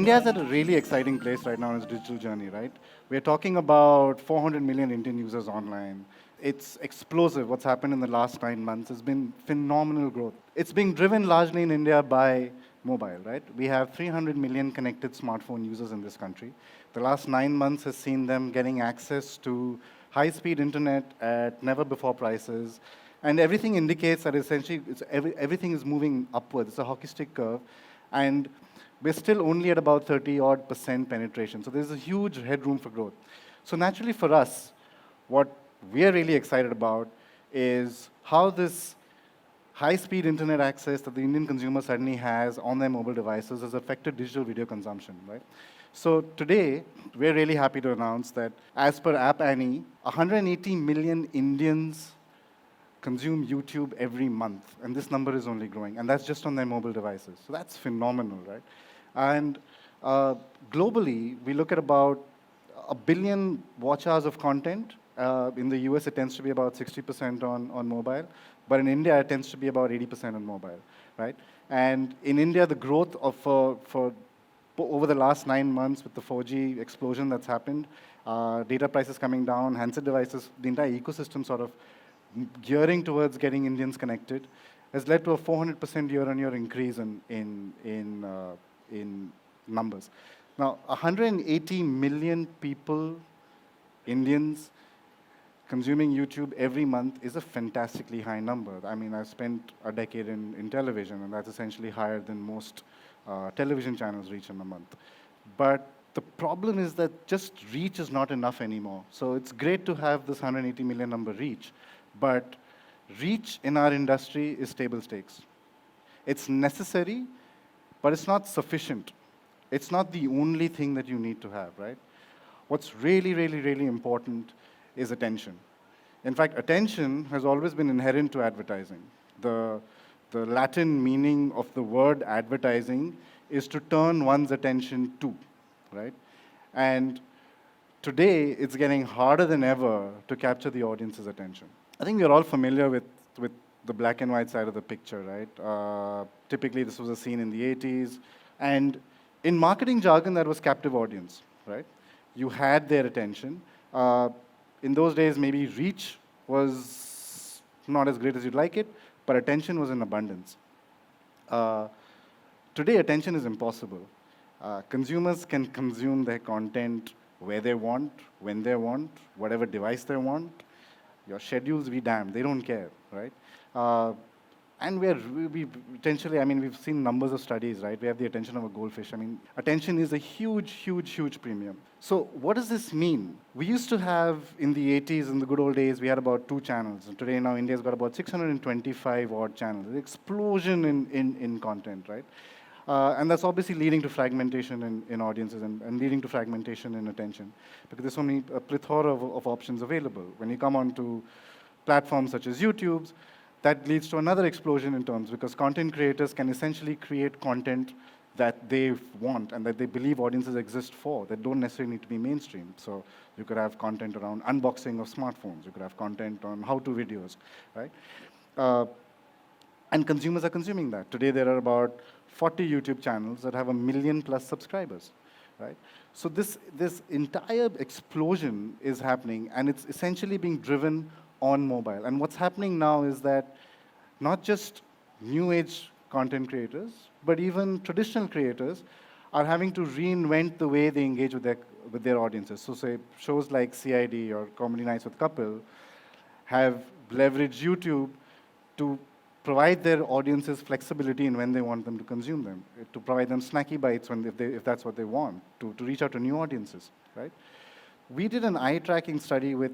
India is at a really exciting place right now in its digital journey, right? We're talking about 400 million Indian users online. It's explosive. What's happened in the last 9 months has been phenomenal growth. It's being driven largely in India by mobile, right? We have 300 million connected smartphone users in this country. The last 9 months has seen them getting access to high-speed internet at never-before prices, and everything indicates that essentially everything is moving upwards. It's a hockey stick curve, and we're still only at about 30-odd% penetration. So there's a huge headroom for growth. So naturally for us, what we're really excited about is how this high-speed internet access that the Indian consumer suddenly has on their mobile devices has affected digital video consumption, right? So today, we're really happy to announce that as per App Annie, 180 million Indians consume YouTube every month, and this number is only growing, and that's just on their mobile devices. So that's phenomenal, right? And globally, we look at about 1 billion watch hours of content. In the US, it tends to be about 60% on mobile, but in India, it tends to be about 80% on mobile, right? And in India, the growth of for over the last 9 months with the 4G explosion that's happened, data prices coming down, handset devices, the entire ecosystem sort of gearing towards getting Indians connected, has led to a 400% year-on-year increase in numbers. Now, 180 million people, Indians, consuming YouTube every month is a fantastically high number. I mean, I spent a decade in television, and that's essentially higher than most television channels reach in a month. But the problem is that just reach is not enough anymore. So it's great to have this 180 million number reach, but reach in our industry is table stakes. It's necessary, but it's not sufficient. It's not the only thing that you need to have, right? What's really, really, really important is attention. In fact, attention has always been inherent to advertising. The Latin meaning of the word advertising is to turn one's attention to, right? And today, it's getting harder than ever to capture the audience's attention. I think we're all familiar with the black and white side of the picture, right? Typically, this was a scene in the 80s. And in marketing jargon, that was captive audience, right? You had their attention. In those days, maybe reach was not as great as you'd like it, but attention was in abundance. Today, attention is impossible. Consumers can consume their content where they want, when they want, whatever device they want. Your schedules be damned, they don't care, right? And we potentially, I mean, we've seen numbers of studies, right? We have the attention of a goldfish. I mean, attention is a huge, huge, huge premium. So what does this mean? We used to have, in the 80s, in the good old days, we had about 2 channels. And today, now, India's got about 625 odd channels. An explosion in content, right? And that's obviously leading to fragmentation in audiences and leading to fragmentation in attention, because there's so many, a plethora of options available. When you come onto platforms such as YouTube's, that leads to another explosion in terms, because content creators can essentially create content that they want and that they believe audiences exist for, that don't necessarily need to be mainstream. So you could have content around unboxing of smartphones. You could have content on how-to videos, right? And consumers are consuming that. Today, there are about 40 YouTube channels that have 1 million+ subscribers, right? So this entire explosion is happening, and it's essentially being driven on mobile. And what's happening now is that not just new age content creators, but even traditional creators are having to reinvent the way they engage with their audiences. So say shows like CID or Comedy Nights with Kapil have leveraged YouTube to provide their audiences flexibility in when they want them to consume them, to provide them snacky bites if that's what they want, to reach out to new audiences, right? We did an eye tracking study with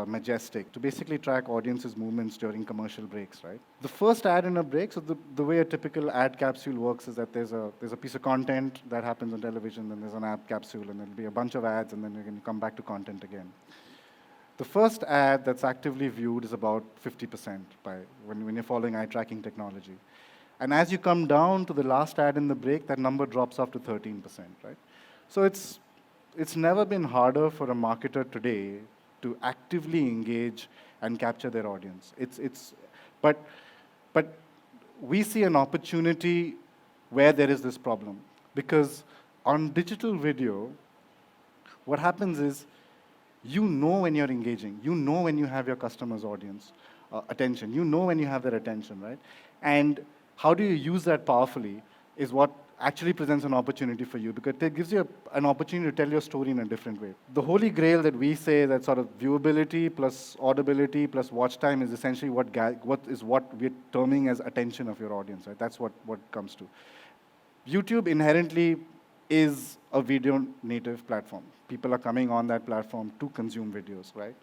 Majestic to basically track audiences' movements during commercial breaks, right? The first ad in a break, so the way a typical ad capsule works is that there's a piece of content that happens on television, then there's an ad capsule, and there'll be a bunch of ads, and then you can come back to content again. The first ad that's actively viewed is about 50% when you're following eye tracking technology. And as you come down to the last ad in the break, that number drops off to 13%, right? So it's never been harder for a marketer today to actively engage and capture their audience. But we see an opportunity where there is this problem, because On digital video, what happens is you know when you're engaging, you know when you have your customer's audience attention, you know when you have their attention, right? And how do you use that powerfully is what actually presents an opportunity for you, because it gives you an opportunity to tell your story in a different way. The holy grail that we say, that sort of viewability plus audibility plus watch time, is essentially what we're terming as attention of your audience, right? That's what comes to. YouTube inherently is a video native platform. People are coming on that platform to consume videos, right?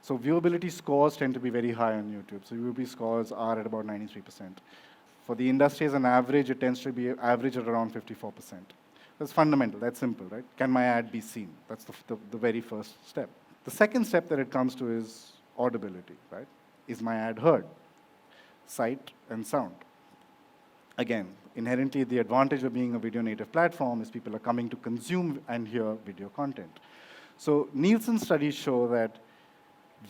So viewability scores tend to be very high on YouTube. So viewability scores are at about 93%. For the industry as an average, it tends to be average at around 54%. That's fundamental, that's simple, right? Can my ad be seen? That's the very first step. The second step that it comes to is audibility, right? Is my ad heard? Sight and sound. Again, inherently the advantage of being a video native platform is people are coming to consume and hear video content. So Nielsen studies show that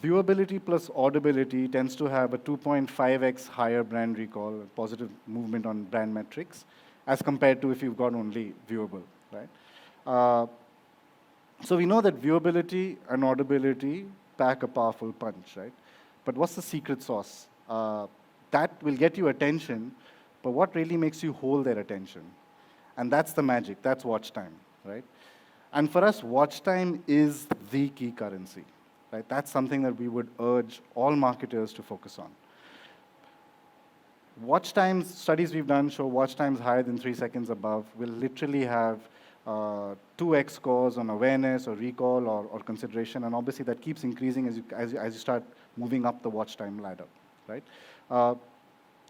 viewability plus audibility tends to have a 2.5x higher brand recall, positive movement on brand metrics, as compared to if you've got only viewable, right? So we know that viewability and audibility pack a powerful punch, right? But what's the secret sauce? That will get you attention, but what really makes you hold their attention? And that's the magic, that's watch time, right? And for us, watch time is the key currency, right? That's something that we would urge all marketers to focus on. Watch times, studies we've done show watch times higher than 3 seconds above will literally have 2x scores on awareness or recall or consideration, and obviously that keeps increasing as you start moving up the watch time ladder, right?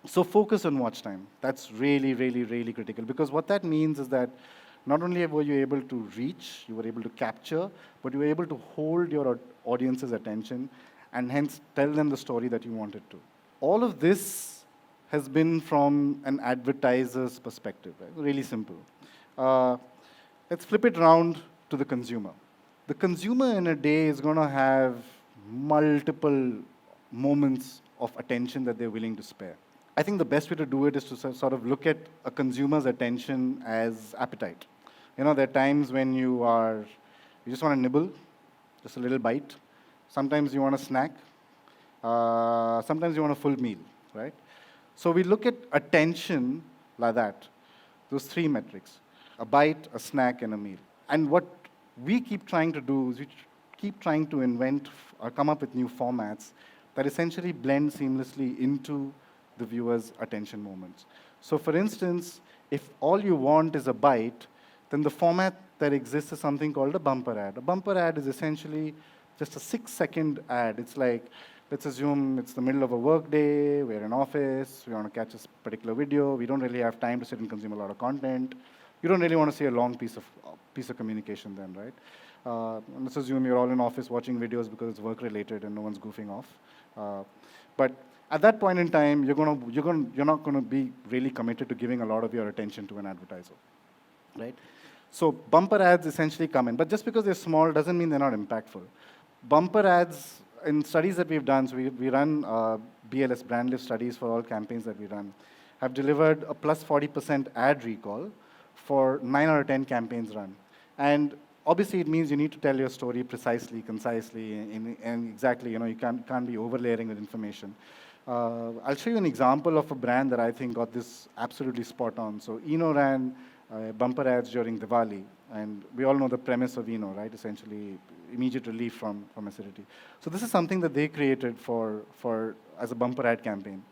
So focus on watch time. That's really, really, really critical, because what that means is that not only were you able to reach, you were able to capture, but you were able to hold your audience's attention and hence tell them the story that you wanted to. All of this has been from an advertiser's perspective, right? Really simple. Let's flip it around to the consumer. The consumer in a day is going to have multiple moments of attention that they're willing to spare. I think the best way to do it is to sort of look at a consumer's attention as appetite. You know, there are times when you just want to nibble, just a little bite. Sometimes you want a snack. Sometimes you want a full meal, right? So we look at attention like that, those three metrics: a bite, a snack, and a meal. And what we keep trying to do is we keep trying to invent or come up with new formats that essentially blend seamlessly into the viewer's attention moments. So for instance, if all you want is a bite, then the format that exists is something called a bumper ad. A bumper ad is essentially just a 6-second ad. It's like, let's assume it's the middle of a work day, we're in office, we want to catch a particular video, we don't really have time to sit and consume a lot of content. You don't really want to see a long piece of communication then, right? Let's assume you're all in office watching videos because it's work related and no one's goofing off. But at that point in time, you're not going to be really committed to giving a lot of your attention to an advertiser, right? So bumper ads essentially come in, but just because they're small doesn't mean they're not impactful. Bumper ads, in studies that we've done, so we run BLS, brand lift studies for all campaigns that we run, have delivered a plus 40% ad recall for 9 out of 10 campaigns run. And obviously it means you need to tell your story precisely, concisely, and exactly, you can't be overlayering with information. I'll show you an example of a brand that I think got this absolutely spot on. So Eno ran bumper ads during Diwali, and we all know the premise of Eno, right? Essentially, immediate relief from acidity. So this is something that they created as a bumper ad campaign.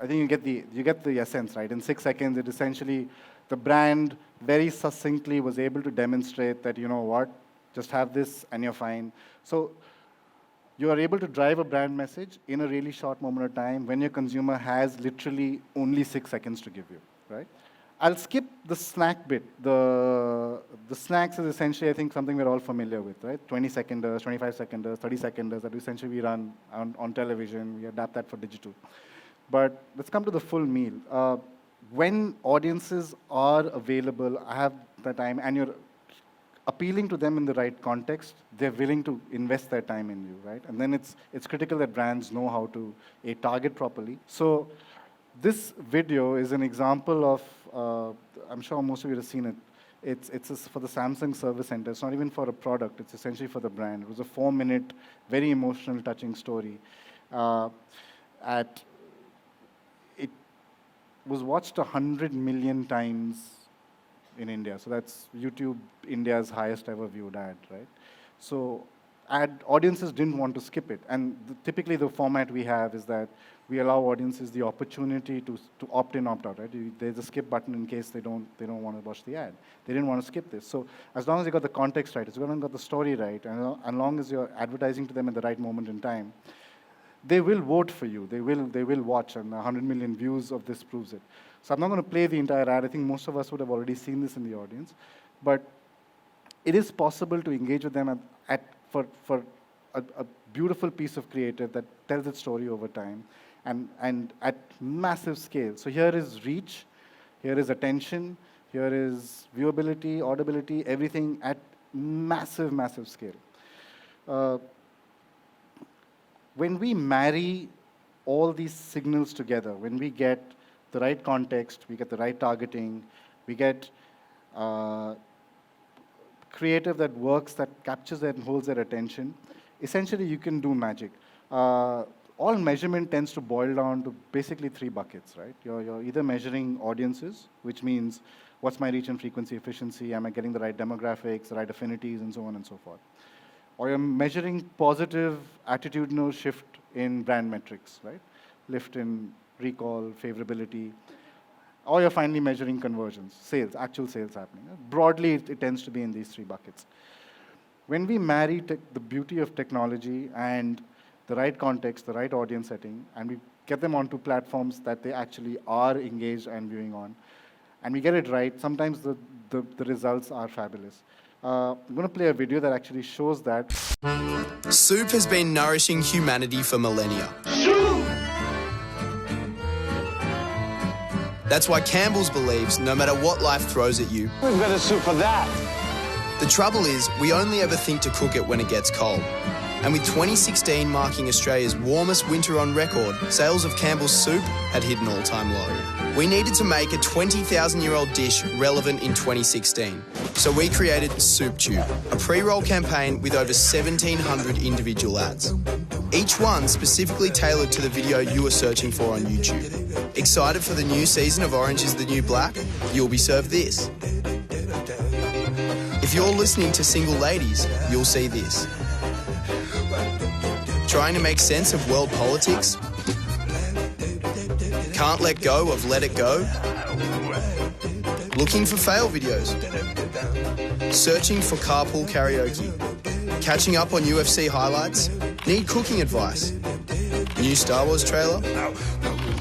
I think you get the essence, right? In 6 seconds, it essentially, the brand very succinctly was able to demonstrate that, you know what, just have this and you're fine. So you are able to drive a brand message in a really short moment of time when your consumer has literally only 6 seconds to give you, right? I'll skip the snack bit. The snacks is essentially, I think, something we're all familiar with, right? 20 seconders, 25 seconders, 30 seconders that essentially we run on television. We adapt that for digital. But let's come to the full meal. When audiences are available, I have the time, and you're appealing to them in the right context, they're willing to invest their time in you, right? And then it's critical that brands know how to target properly. So this video is an example of, I'm sure most of you have seen it. It's for the Samsung service center. It's not even for a product. It's essentially for the brand. It was a 4-minute, very emotional, touching story. It was watched 100 million times in India. So that's YouTube India's highest ever viewed ad, right? So audiences didn't want to skip it. And typically the format we have is that we allow audiences the opportunity to opt in, opt out, right? There's a skip button in case they don't want to watch the ad. They didn't want to skip this. So as long as you got the context right, as long as you got the story right, and as long as you're advertising to them at the right moment in time, they will vote for you. They will watch, and 100 million views of this proves it. So I'm not going to play the entire ad. I think most of us would have already seen this in the audience. But it is possible to engage with them for a beautiful piece of creative that tells its story over time and at massive scale. So here is reach, here is attention, here is viewability, audibility, everything at massive, massive scale. When we marry all these signals together, when we get the right context, we get the right targeting, we get creative that works, that captures and holds their attention, essentially you can do magic. All measurement tends to boil down to basically 3 buckets, right? You're either measuring audiences, which means what's my reach and frequency efficiency, am I getting the right demographics, the right affinities, and so on and so forth. Or you're measuring positive attitudinal shift in brand metrics, right? Lift in recall, favorability. Or you're finally measuring conversions, sales, actual sales happening. Broadly, it tends to be in these 3 buckets. When we marry the beauty of technology and the right context, the right audience setting, and we get them onto platforms that they actually are engaged and viewing on, and we get it right, sometimes the results are fabulous. I'm going to play a video that actually shows that. Soup has been nourishing humanity for millennia. That's why Campbell's believes no matter what life throws at you, we've got a soup for that. The trouble is, we only ever think to cook it when it gets cold. And with 2016 marking Australia's warmest winter on record, sales of Campbell's soup had hit an all-time low. We needed to make a 20,000-year-old dish relevant in 2016. So we created Soup Tube, a pre-roll campaign with over 1,700 individual ads. Each one specifically tailored to the video you were searching for on YouTube. Excited for the new season of Orange is the New Black? You'll be served this. If you're listening to Single Ladies, you'll see this. Trying to make sense of world politics? Can't let go of Let It Go? Looking for fail videos? Searching for carpool karaoke? Catching up on UFC highlights? Need cooking advice? New Star Wars trailer?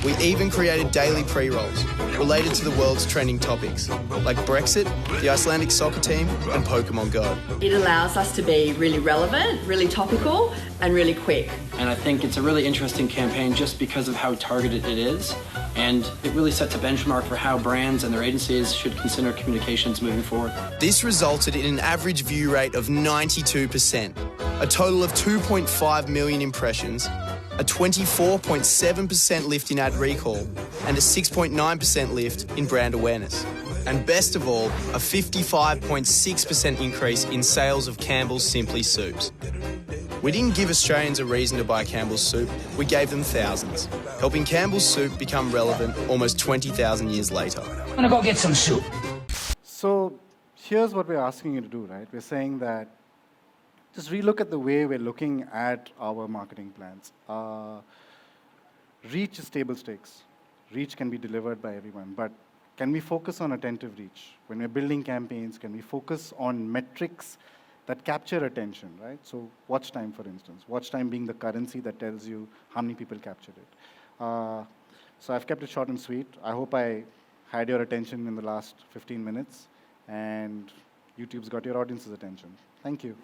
We even created daily pre-rolls related to the world's trending topics, like Brexit, the Icelandic soccer team, and Pokemon Go. It allows us to be really relevant, really topical, and really quick. And I think it's a really interesting campaign just because of how targeted it is. And it really sets a benchmark for how brands and their agencies should consider communications moving forward. This resulted in an average view rate of 92%, a total of 2.5 million impressions, a 24.7% lift in ad recall, and a 6.9% lift in brand awareness. And best of all, a 55.6% increase in sales of Campbell's Simply Soups. We didn't give Australians a reason to buy Campbell's Soup, we gave them thousands, helping Campbell's Soup become relevant almost 20,000 years later. I'm gonna go get some soup. So here's what we're asking you to do, right? We're saying that just relook at the way we're looking at our marketing plans. Reach is table stakes. Reach can be delivered by everyone, but can we focus on attentive reach? When we're building campaigns, can we focus on metrics that capture attention, right? So watch time, for instance. Watch time being the currency that tells you how many people captured it. So I've kept it short and sweet. I hope I had your attention in the last 15 minutes, and YouTube's got your audience's attention. Thank you.